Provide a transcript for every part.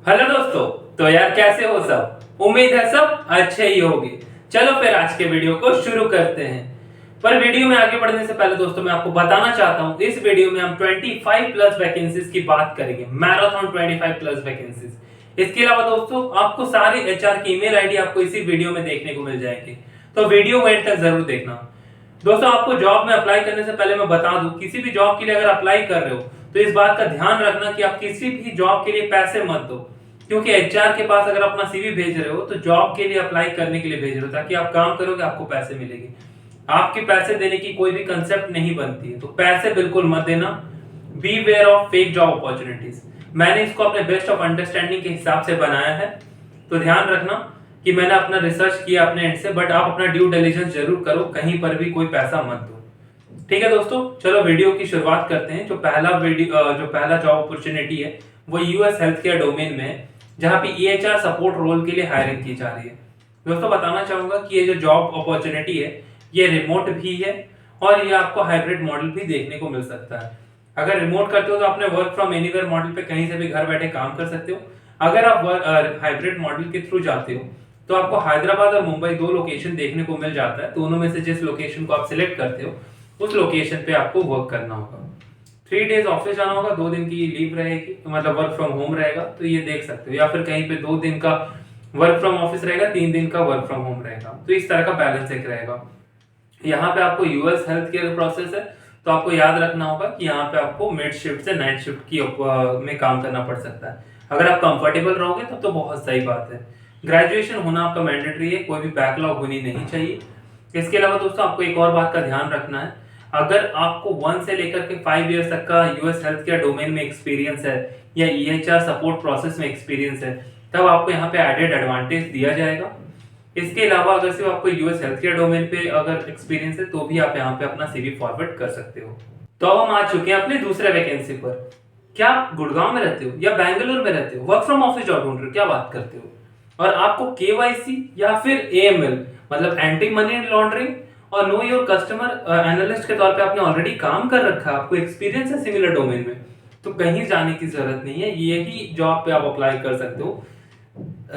Hello दोस्तों। तो यार कैसे हो सब? उम्मीद है सब अच्छे ही होंगे। चलो फिर आज के वीडियो को शुरू करते हैं। पर वीडियो में आगे बढ़ने से पहले दोस्तों मैं आपको बताना चाहता हूं, इस वीडियो में हम 25 प्लस वैकेंसीज की बात करेंगे। Marathon 25 plus vacancies. इसके अलावा दोस्तों आपको सारे एचआर की ईमेल आईडी आपको इसी वीडियो में देखने को मिल जाएंगे, तो वीडियो को एंड तक जरूर देखना। दोस्तों आपको जॉब में अप्लाई करने से पहले मैं बता दूं, किसी भी जॉब के लिए अगर अप्लाई कर रहे हो तो इस बात का ध्यान रखना कि आप किसी भी जॉब के लिए पैसे मत दो। क्योंकि एचआर के पास अगर अपना सीवी भेज रहे हो तो जॉब के लिए अप्लाई करने के लिए भेज रहे हो, ताकि आप काम करोगे आपको पैसे मिलेंगे। आपके पैसे देने की कोई भी कंसेप्ट नहीं बनती है, तो पैसे बिल्कुल मत देना। Beware of fake job opportunities. मैंने इसको अपने बेस्ट ऑफ अंडरस्टैंडिंग के हिसाब से बनाया है, तो ध्यान रखना कि मैंने अपना रिसर्च किया अपने एंड से, बट आप अपना ड्यू डिलिजेंस जरूर करो, कहीं पर भी कोई पैसा मत दो। ठीक है दोस्तों, चलो वीडियो की शुरुआत करते हैं। जो पहला जॉब अपॉर्चुनिटी है वो यूएस हेल्थ केयर डोमेन में है, जहां पे ईएचआर सपोर्ट रोल के लिए हायरिंग की जा रही है। दोस्तों बताना चाहूंगा कि ये जो जॉब अपॉर्चुनिटी है ये रिमोट भी है और ये आपको हाइब्रिड मॉडल भी देखने को मिल सकता है। अगर रिमोट करते हो तो अपने वर्क फ्रॉम एनीवेयर मॉडल पे कहीं से भी घर बैठे काम कर सकते हो। अगर आप हाइब्रिड मॉडल के थ्रू जाते हो तो आपको हैदराबाद और मुंबई दो लोकेशन देखने को मिल जाता है। दोनों में से जिस लोकेशन को आप सिलेक्ट करते हो उस लोकेशन पे आपको वर्क करना होगा। 3 डेज ऑफिस जाना होगा, 2 दिन की लीव रहेगी, मतलब वर्क फ्रॉम होम रहेगा, तो ये देख सकते हो। या फिर कहीं पे 2 दिन का वर्क फ्रॉम ऑफिस रहेगा, 3 दिन का वर्क फ्रॉम होम रहेगा, तो इस तरह का बैलेंस एक रहेगा। यहाँ पे आपको यूएस हेल्थ केयर प्रोसेस है, तो आपको याद रखना होगा कि यहाँ पे आपको मिड शिफ्ट से नाइट शिफ्ट की में काम करना पड़ सकता है। अगर आप कंफर्टेबल रहोगे तब तो बहुत सही बात है। ग्रेजुएशन होना आपका मैंडेटरी है, कोई भी बैकलॉग होनी नहीं चाहिए। इसके अलावा दोस्तों आपको एक और बात का ध्यान रखना है, अगर आपको 1 से लेकर के 5 इयर्स तक का यूएस हेल्थ केयर डोमेन में एक्सपीरियंस है या ईएचआर सपोर्ट प्रोसेस में एक्सपीरियंस है, तब आपको यहाँ पे एडेड एडवांटेज दिया जाएगा। इसके अलावा अगर सिर्फ आपको यूएस हेल्थ केयर डोमेन पे अगर एक्सपीरियंस है तो भी आप यहाँ पे अपना सीवी फॉरवर्ड कर सकते हो। तो अब हम आ चुके हैं अपने दूसरे वैकेंसी पर। क्या आप गुड़गांव में रहते हो या बेंगलुरु में रहते हो, वर्क फ्रॉम ऑफिस जॉब ढूंढ रहे हो, क्या बात करते हो, और आपको केवाईसी या फिर एएमएल मतलब एंटी मनी लॉन्ड्रिंग और नो योर कस्टमर एनालिस्ट के तौर पे आपने ऑलरेडी काम कर रखा है, आपको एक्सपीरियंस है सिमिलर डोमेन में, तो कहीं जाने की जरूरत नहीं है। यही जॉब पे आप अप्लाई कर सकते हो।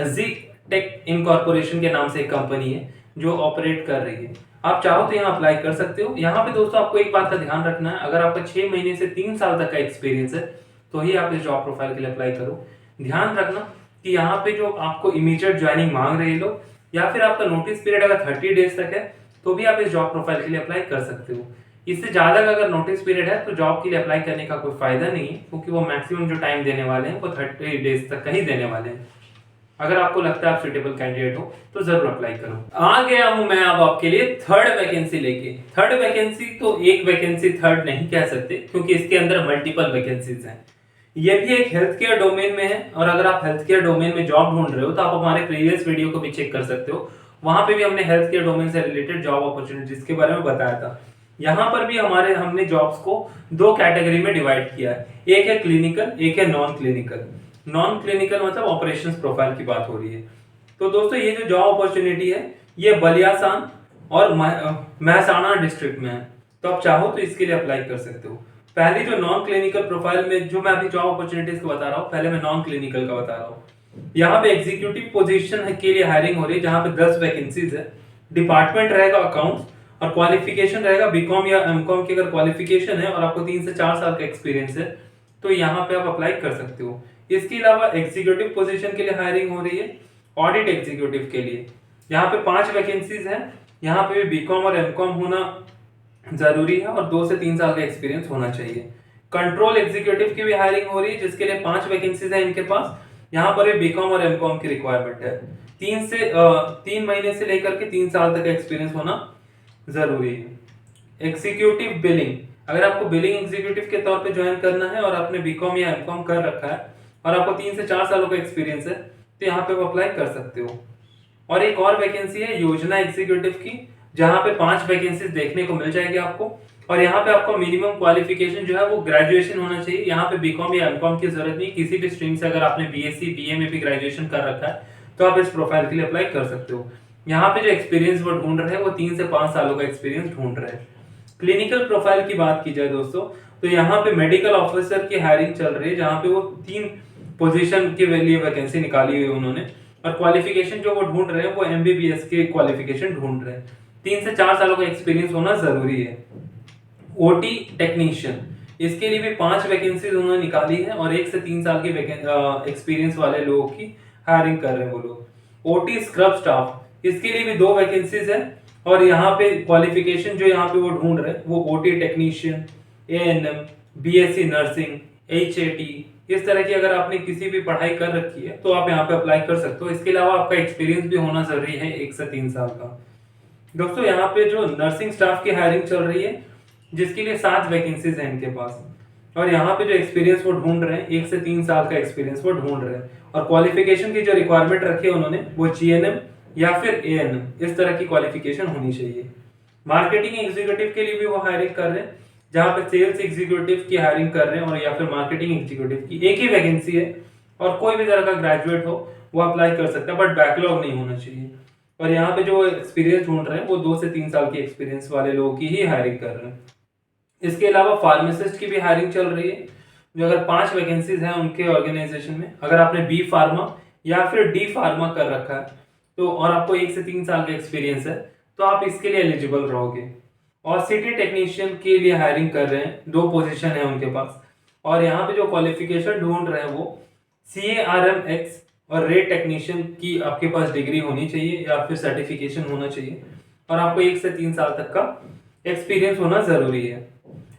जी टेक इनकॉर्पोरेशन के नाम से एक कंपनी है जो ऑपरेट कर रही है। आप चाहो तो यहाँ अप्लाई कर सकते हो। यहाँ पे दोस्तों आपको एक बात का ध्यान रखना है, अगर आपका 6 महीने से 3 साल तक का एक्सपीरियंस है तो ही आप इस जॉब प्रोफाइल के लिए अप्लाई करो। ध्यान रखना कि यहाँ पे जो आपको इमीडिएट ज्वाइनिंग मांग रहे लोग, या फिर आपका नोटिस पीरियड अगर 30 डेज तक है तो भी आप इस जॉब प्रोफाइल के लिए अप्लाई कर सकते हो। इससे ज्यादा का अगर नोटिस पीरियड है तो जॉब के लिए अप्लाई करने का कोई फायदा नहीं है, क्योंकि वो मैक्सिमम जो टाइम देने वाले हैं वो 30 डेज तक का ही देने वाले हैं। अगर आपको लगता है आप सुटेबल कैंडिडेट हो तो जरूर अप्लाई करो। आ गया हूं मैं अब आपके लिए थर्ड वैकेंसी लेके। थर्ड वैकेंसी तो एक वैकेंसी थर्ड नहीं कह सकते, क्योंकि इसके अंदर मल्टीपल वैकेंसीज हैं। ये भी एक हेल्थ केयर डोमेन में है, और अगर आप हेल्थ केयर डोमेन में जॉब ढूंढ रहे हो तो आप हमारे प्रीवियस वीडियो को भी चेक कर सकते हो। वहां पे भी हमने हेल्थ केयर डोमेन से रिलेटेड जॉब अपॉर्चुनिटीज के बारे में बताया था। यहाँ पर भी हमने जॉब्स को 2 कैटेगरी में डिवाइड किया है, एक है क्लिनिकल, एक है नॉन क्लिनिकल। नॉन क्लिनिकल मतलब ऑपरेशंस प्रोफाइल की बात हो रही है। तो दोस्तों ये जो जॉब अपॉर्चुनिटी है ये बलियासान और महसाना डिस्ट्रिक्ट में है, तो आप चाहो तो इसके लिए अप्लाई कर सकते हो। पहली जो नॉन क्लिनिकल प्रोफाइल में जो मैं अभी जॉब अपॉर्चुनिटीज को बता रहा हूँ, पहले मैं नॉन क्लिनिकल का बता रहा हूँ। यहाँ पे एग्जीक्यूटिव पोजीशन के लिए हायरिंग हो रही है, जहाँ पे 10 वैकेंसीज है। डिपार्टमेंट रहेगा अकाउंट्स, और क्वालिफिकेशन रहेगा बीकॉम या एमकॉम की अगर क्वालिफिकेशन है और आपको 3 से 4 साल का एक्सपीरियंस है तो यहाँ पे आप अप्लाई कर सकते हो। इसके अलावा एग्जीक्यूटिव पोजीशन के लिए हायरिंग हो रही है, ऑडिट एग्जीक्यूटिव के लिए। यहाँ पे 5 वैकेंसीज हैं। यहाँ पे भी बीकॉम और एमकॉम होना जरूरी है और 2 से 3 साल का एक्सपीरियंस होना चाहिए। कंट्रोल एग्जीक्यूटिव की भी हायरिंग हो रही है, जिसके लिए 5 वैकेंसीज है इनके पास। यहाँ पर भी बीकॉम और एमकॉम की रिक्वायरमेंट है। 3 महीने से लेकर के 3 साल तक एक्सपीरियंस होना जरूरी है। एग्जीक्यूटिव बिलिंग, अगर आपको बिलिंग एग्जीक्यूटिव के तौर पे ज्वाइन करना है और आपने बीकॉम या एमकॉम कर रखा है और आपको 3 से 4 सालों का एक्सपीरियंस है तो यहाँ पे आप अप्लाई कर सकते हो। और एक और वैकेंसी है योजना एग्जीक्यूटिव की, जहाँ पे 5 वैकेंसीज देखने को मिल जाएगी आपको। और यहाँ पे आपको मिनिमम क्वालिफिकेशन जो है वो ग्रेजुएशन होना चाहिए। यहाँ पे बीकॉम या एमकॉम की जरूरत नहीं, किसी भी स्ट्रीम से अगर आपने बीएससी बीए में भी ग्रेजुएशन कर रखा है तो आप इस प्रोफाइल के लिए अप्लाई कर सकते हो। यहाँ पे जो एक्सपीरियंस वो ढूंढ रहे हैं वो 3 से 5 सालों का एक्सपीरियंस ढूंढ रहे हैं। क्लिनिकल प्रोफाइल की बात की जाए दोस्तों, तो यहाँ पे मेडिकल ऑफिसर की हायरिंग चल रही है, जहाँ पे वो 3 पोजीशन के लिए वैकेंसी निकाली हुई है उन्होंने। और क्वालिफिकेशन जो वो ढूंढ रहे हैं वो एमबीबीएस की क्वालिफिकेशन ढूंढ रहे हैं। 3 से 4 सालों का एक्सपीरियंस होना जरूरी है। ओटी टेक्नीशियन, इसके लिए भी 5 वैकेंसीज उन्होंने निकाली है और 1 से 3 साल की एक्सपीरियंस वाले लोगों की हायरिंग कर रहे हैं वो लोग। ओटी स्क्रब स्टाफ, इसके लिए भी 2 वैकेंसीज है और यहाँ पे क्वालिफिकेशन जो यहाँ पे वो ढूंढ रहे हैं वो OT technician, ANM, BSc nursing, HAT, इस तरह की अगर आपने किसी भी पढ़ाई कर रखी है तो आप यहाँ पे अप्लाई कर सकते हो। इसके अलावा आपका एक्सपीरियंस भी होना जरूरी है 1 से 3 साल का। दोस्तों यहाँ पे जो नर्सिंग स्टाफ की हायरिंग चल रही है जिसके लिए 7 वैकेंसीज हैं इनके पास और यहाँ पे जो एक्सपीरियंस वो ढूंढ रहे हैं 1 से 3 साल का एक्सपीरियंस वो ढूंढ रहे हैं और क्वालिफिकेशन की जो रिक्वायरमेंट रखी है उन्होंने वो जीएनएम या फिर एएनएम, इस तरह की क्वालिफिकेशन होनी चाहिए। मार्केटिंग एग्जीक्यूटिव के लिए भी वो हायरिंग कर रहे हैं, जहाँ पे सेल्स एग्जीक्यूटिव की हायरिंग कर रहे हैं और या फिर मार्केटिंग एग्जीक्यूटिव की। एक ही वैकेंसी है और कोई भी तरह का ग्रेजुएट हो वो अप्लाई कर सकता है, बट बैकलॉग नहीं होना चाहिए। और यहाँ पे जो एक्सपीरियंस ढूंढ रहे हैं वो 2 से 3 साल की एक्सपीरियंस वाले लोगों की ही हायरिंग कर रहे हैं। इसके अलावा फार्मासिस्ट की भी हायरिंग चल रही है, जो अगर 5 वैकेंसीज हैं उनके ऑर्गेनाइजेशन में, अगर आपने बी फार्मा या फिर डी फार्मा कर रखा है तो और आपको 1 से 3 साल का एक्सपीरियंस है तो आप इसके लिए एलिजिबल रहोगे। और सिटी टेक्नीशियन के लिए हायरिंग कर रहे हैं, 2 पोजीशन है उनके पास और यहाँ पे जो क्वालिफिकेशन ढूंढ रहे हैं वो CARMX और रेट टेक्नीशियन की आपके पास डिग्री होनी चाहिए या फिर सर्टिफिकेशन होना चाहिए और आपको 1 से 3 साल तक का एक्सपीरियंस होना जरूरी है।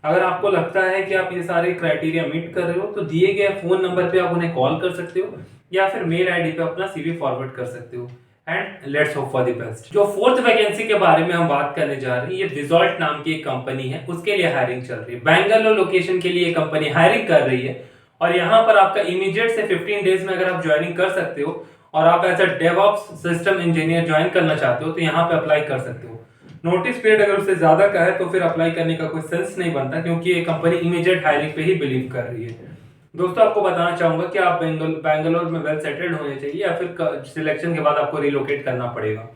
अगर आपको लगता है कि आप ये सारे क्राइटेरिया मीट कर रहे हो तो दिए गए फोन नंबर पे आप उन्हें कॉल कर सकते हो या फिर मेल आईडी पे अपना सीवी फॉरवर्ड कर सकते हो। And let's hope for the best. जो 4th वैकेंसी के बारे में हम बात करने जा रहे हैं, ये विजॉल्ट नाम की एक कंपनी है, उसके लिए हायरिंग चल रही है। बैंगलोर लोकेशन के लिए कंपनी हायरिंग कर रही है और यहाँ पर आपका इमीडिएट से 15 डेज में अगर आप ज्वाइनिंग कर सकते हो और आप as a DevOps system engineer join करना चाहते हो तो यहाँ पे अप्लाई कर सकते हो। नोटिस पीरियड अगर उससे ज्यादा का है तो फिर अप्लाई करने का कोई सेंस नहीं बनता, क्योंकि ये कंपनी इमीडिएट हायरिंग पे ही बिलीव कर रही है। दोस्तों आपको बताना चाहूंगा कि आप बैंगलोर में वेल सेटल्ड होने चाहिए या फिर सिलेक्शन के बाद आपको रिलोकेट करना पड़ेगा।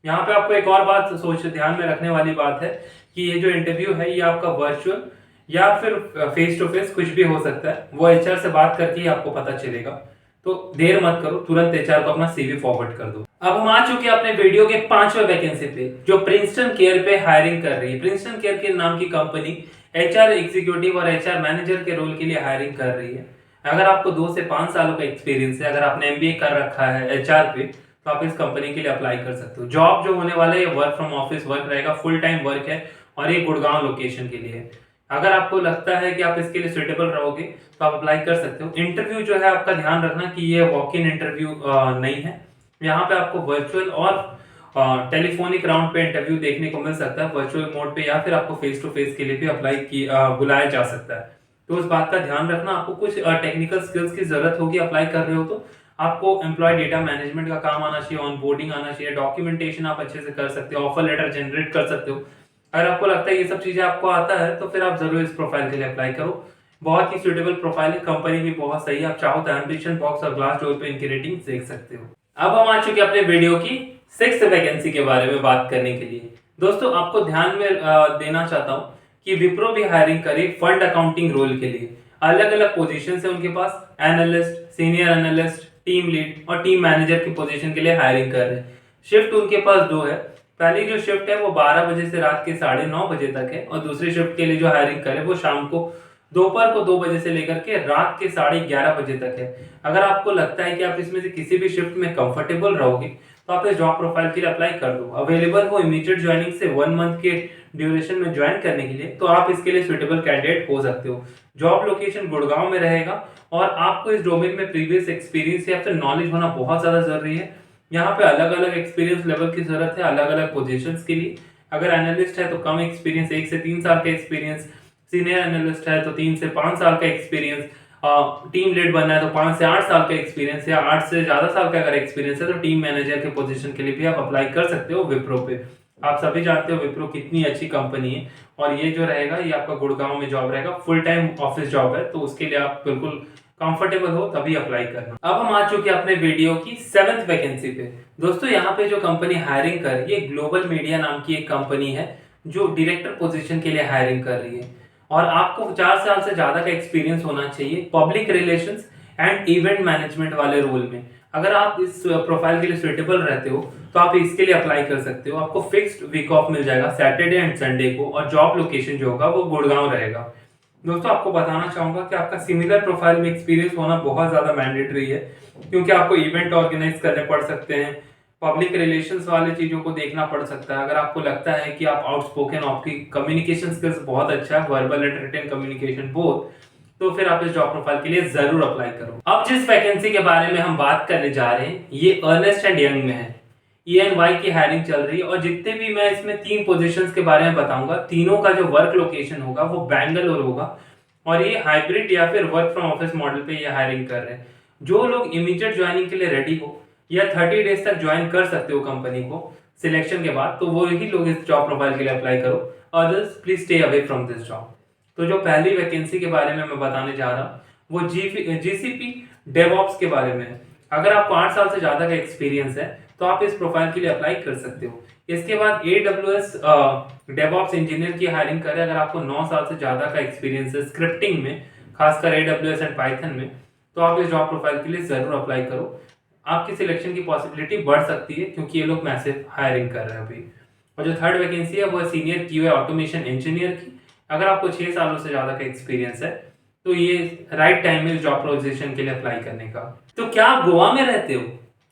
यहाँ पे आपको एक और बात ध्यान में रखने वाली बात है कि ये जो इंटरव्यू है ये आपका वर्चुअल या फिर फेस टू फेस कुछ भी हो सकता है, वो एचआर से बात करके ही आपको पता चलेगा। तो देर मत करो, तुरंत एचआर को अपना सीवी फॉरवर्ड कर दो। अब हम आ चुके हैं अपने वीडियो के 5वें वैकेंसी पे, जो प्रिंसटन केयर पे हायरिंग कर रही है। प्रिंसटन केयर के नाम की कंपनी एचआर एग्जीक्यूटिव और एचआर मैनेजर के रोल के लिए हायरिंग कर रही है। अगर आपको 2 से 5 सालों का एक्सपीरियंस है, अगर आपने एमबीए कर रखा है एचआर पे, तो आप इस कंपनी के लिए अप्लाई कर सकते हो। जॉब जो होने वाला है ये वर्क फ्रॉम ऑफिस वर्क रहेगा, फुल टाइम वर्क है और ये गुड़गांव लोकेशन के लिए है। अगर आपको लगता है कि आप इसके लिए सुटेबल रहोगे तो आप अप्लाई कर सकते हो। इंटरव्यू जो है आपका ध्यान रखना कि ये वॉक इन इंटरव्यू नहीं है, यहाँ पे आपको वर्चुअल और टेलीफोनिक राउंड पे इंटरव्यू देखने को मिल सकता है, वर्चुअल मोड पे, या फिर आपको फेस टू फेस के लिए भी बुलाया जा सकता है। तो उस बात का ध्यान रखना। आपको कुछ टेक्निकल स्किल्स की जरूरत होगी, अप्लाई कर रहे हो तो आपको एम्प्लॉय डेटा मैनेजमेंट का काम आना चाहिए, ऑनबोर्डिंग आना चाहिए, डॉक्यूमेंटेशन आप अच्छे से कर सकते हो, ऑफर लेटर जनरेट कर सकते हो। अगर आपको लगता है ये सब चीजें आपको आता है तो फिर आप जरूर इस प्रोफाइल के लिए अप्लाई करो। बहुत ही सुटेबल प्रोफाइल है, कंपनी भी बहुत सही है। आप चाहो तो एम्बिशन बॉक्स और ग्लास डोर पे इनकी रेटिंग देख सकते हो। अब हम आ चुके अपने वीडियो की 6th वैकेंसी के बारे में बात करने के लिए। दोस्तों आपको ध्यान में देना चाहता हूँ कि विप्रो भी हायरिंग करे फंड अकाउंटिंग रोल के लिए। अलग अलग पोजीशन है उनके पास, analyst, senior analyst, team lead और टीम मैनेजर की पोजीशन के लिए हायरिंग कर रहे हैं। शिफ्ट उनके पास 2 है। पहली जो शिफ्ट है वो 12 बजे से रात के 9:30 बजे तक है और दूसरी शिफ्ट के लिए जो हायरिंग करे वो शाम को दोपहर को 2 बजे से लेकर के रात के 11:30 बजे तक है। अगर आपको लगता है कि आप इसमें से किसी भी शिफ्ट में कंफर्टेबल रहोगे तो आप इस जॉब प्रोफाइल के लिए अप्लाई कर दो। अवेलेबल हो इमीडिएट ज्वाइनिंग से 1 मंथ के ड्यूरेशन में ज्वाइन करने के लिए, तो आप इसके लिए सुटेबल कैंडिडेट हो सकते हो। जॉब लोकेशन गुड़गांव में रहेगा और आपको इस डोमेन में प्रीवियस एक्सपीरियंस या फिर नॉलेज होना बहुत ज्यादा जरूरी है। यहाँ पे अलग अलग एक्सपीरियंस लेवल की जरूरत है अलग अलग पोजीशंस के लिए। अगर एनालिस्ट है तो कम एक्सपीरियंस, 1 से 3 साल का एक्सपीरियंस। सीनियर एनालिस्ट है तो 3 से 5 साल का एक्सपीरियंस। टीम लीड बनना है तो 5 से 8 साल का एक्सपीरियंस, या 8 से ज्यादा साल का अगर एक्सपीरियंस है तो टीम मैनेजर के पोजीशन के लिए भी आप अप्लाई कर सकते हो विप्रो पे। आप सभी जानते हो विप्रो कितनी अच्छी कंपनी है और ये जो रहेगा ये आपका गुड़गांव में जॉब रहेगा, फुल टाइम ऑफिस जॉब है, तो उसके लिए आप बिल्कुल कंफर्टेबल हो तभी अप्लाई करना। अब हम आ चुके हैं अपने वीडियो की 7th वैकेंसी पे। दोस्तों यहाँ पे जो कंपनी हायरिंग कर रही है ग्लोबल मीडिया नाम की एक कंपनी है जो डायरेक्टर पोजीशन के लिए हायरिंग कर रही है और आपको 4 साल से ज्यादा का एक्सपीरियंस होना चाहिए public relations and event management वाले रोल में। अगर आप इस प्रोफाइल के लिए सुटेबल रहते हो तो आप इसके लिए अप्लाई कर सकते हो। आपको फिक्स्ड वीक ऑफ मिल जाएगा सैटरडे एंड संडे को, और जॉब लोकेशन जो होगा वो गुड़गांव रहेगा। दोस्तों आपको बताना चाहूंगा कि आपका सिमिलर प्रोफाइल में एक्सपीरियंस होना बहुत ज्यादा मैंडेटरी है, क्योंकि आपको इवेंट ऑर्गेनाइज करने पड़ सकते हैं, पब्लिक रिलेशंस वाले चीजों को देखना पड़ सकता है। अगर आपको लगता है कि आप आउटस्पोकन, आपकी कम्युनिकेशन स्किल्स बहुत अच्छा है, verbal and written communication both, तो फिर आप इस जॉब प्रोफाइल के लिए जरूर अप्लाई करो। अब जिस वैकेंसी के बारे में हम बात करने जा रहे हैं ये अर्नेस्ट एंड यंग में है। EY की हायरिंग चल रही है, और जितने भी मैं इसमें 3 पोजीशंस के बारे में बताऊंगा, तीनों का जो वर्क लोकेशन होगा वो बैंगलोर होगा, और ये हाइब्रिड या फिर वर्क फ्रॉम ऑफिस मॉडल पे ये हायरिंग कर रहे हैं। जो लोग इमीडिएट ज्वाइनिंग के लिए रेडी हो या 30 डेज तक ज्वाइन कर सकते हो कंपनी को सिलेक्शन के बाद, तो वो ही लोग इस जॉब प्रोफाइल के लिए अप्लाई करो। Others please stay away from this job. तो जो पहली वैकेंसी के बारे में मैं बताने जा रहा हूँ वो GCP डेवऑप्स के बारे में है। अगर आपको 8 साल से ज्यादा का एक्सपीरियंस है तो आप इस प्रोफाइल के लिए अप्लाई कर सकते हो। इसके बाद AWS डेवऑप्स इंजीनियर की हायरिंग करें। अगर आपको 9 साल से ज्यादा का एक्सपीरियंस है स्क्रिप्टिंग में, खासकर AWS एंड पाइथन में, तो आप इस जॉब प्रोफाइल के लिए जरूर अप्लाई करो। आपकी सिलेक्शन की पॉसिबिलिटी बढ़ सकती है, क्योंकि ये लोग मैसिव हायरिंग कर रहे हैं अभी। और जो थर्ड वैकेंसी है वो है सीनियर QA ऑटोमेशन इंजीनियर की। अगर आपको 6 सालों से ज्यादा का एक्सपीरियंस है तो ये राइट टाइम है इस जॉब पोजीशन के लिए अप्लाई करने का। तो क्या आप गोवा में रहते हो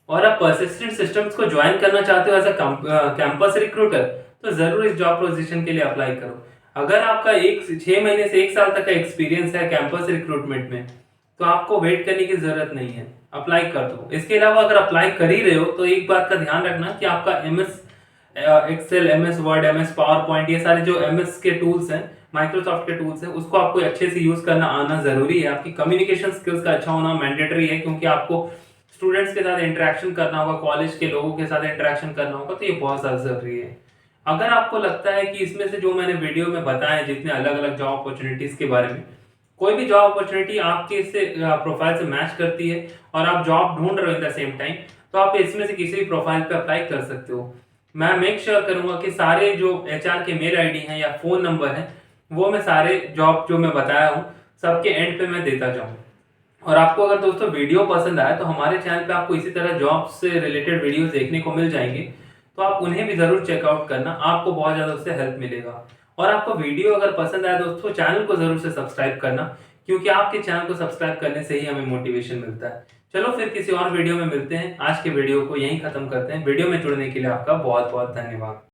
और आप परसिस्टेंट सिस्टम्स को ज्वाइन करना चाहते हो एज अ कैंपस रिक्रूटर, तो जरूर इस जॉब पोजीशन के लिए अप्लाई करो। अगर आपका 6 महीने से 1 साल तक का एक्सपीरियंस है कैंपस रिक्रूटमेंट में, तो आपको वेट करने की जरूरत नहीं है, अप्लाई कर दो। इसके अलावा अगर अप्लाई कर ही रहे हो तो एक बात का ध्यान रखना कि आपका MS Excel, MS Word, MS PowerPoint, ये सारे जो MS के टूल्स हैं, माइक्रोसॉफ्ट के टूल्स हैं, उसको आपको अच्छे से यूज करना आना जरूरी है। आपकी कम्युनिकेशन स्किल्स का अच्छा होना मैंडेटरी है, क्योंकि आपको स्टूडेंट्स के साथ इंटरेक्शन करना होगा, कॉलेज के लोगों के साथ इंटरेक्शन करना होगा, तो ये बहुत ज्यादा जरूरी है। अगर आपको लगता है कि इसमें से जो मैंने वीडियो में बताया जितने अलग अलग जॉब अपॉर्चुनिटीज के बारे में, कोई भी जॉब अपॉर्चुनिटी आपके से प्रोफाइल से मैच करती है और आप जॉब ढूंढ रहे हो इन द सेम टाइम, तो आप इसमें से किसी भी प्रोफाइल पे अप्लाई कर सकते हो। मैं मेक श्योर करूंगा कि सारे जो HR के मेल ID हैं या फोन नंबर हैं, वो मैं सारे जॉब जो मैं बताया हूँ सबके एंड पे मैं देता जाऊँ। और आपको अगर दोस्तों वीडियो पसंद आए तो हमारे चैनल पे आपको इसी तरह जॉब से रिलेटेड वीडियोस देखने को मिल जाएंगे, तो आप उन्हें भी जरूर चेकआउट करना, आपको बहुत ज़्यादा उससे हेल्प मिलेगा। और आपको वीडियो अगर पसंद आए दोस्तों, चैनल को जरूर से सब्सक्राइब करना, क्योंकि आपके चैनल को सब्सक्राइब करने से ही हमें मोटिवेशन मिलता है। चलो फिर किसी और वीडियो में मिलते हैं। आज के वीडियो को यहीं खत्म करते हैं। वीडियो में जुड़ने के लिए आपका बहुत बहुत धन्यवाद।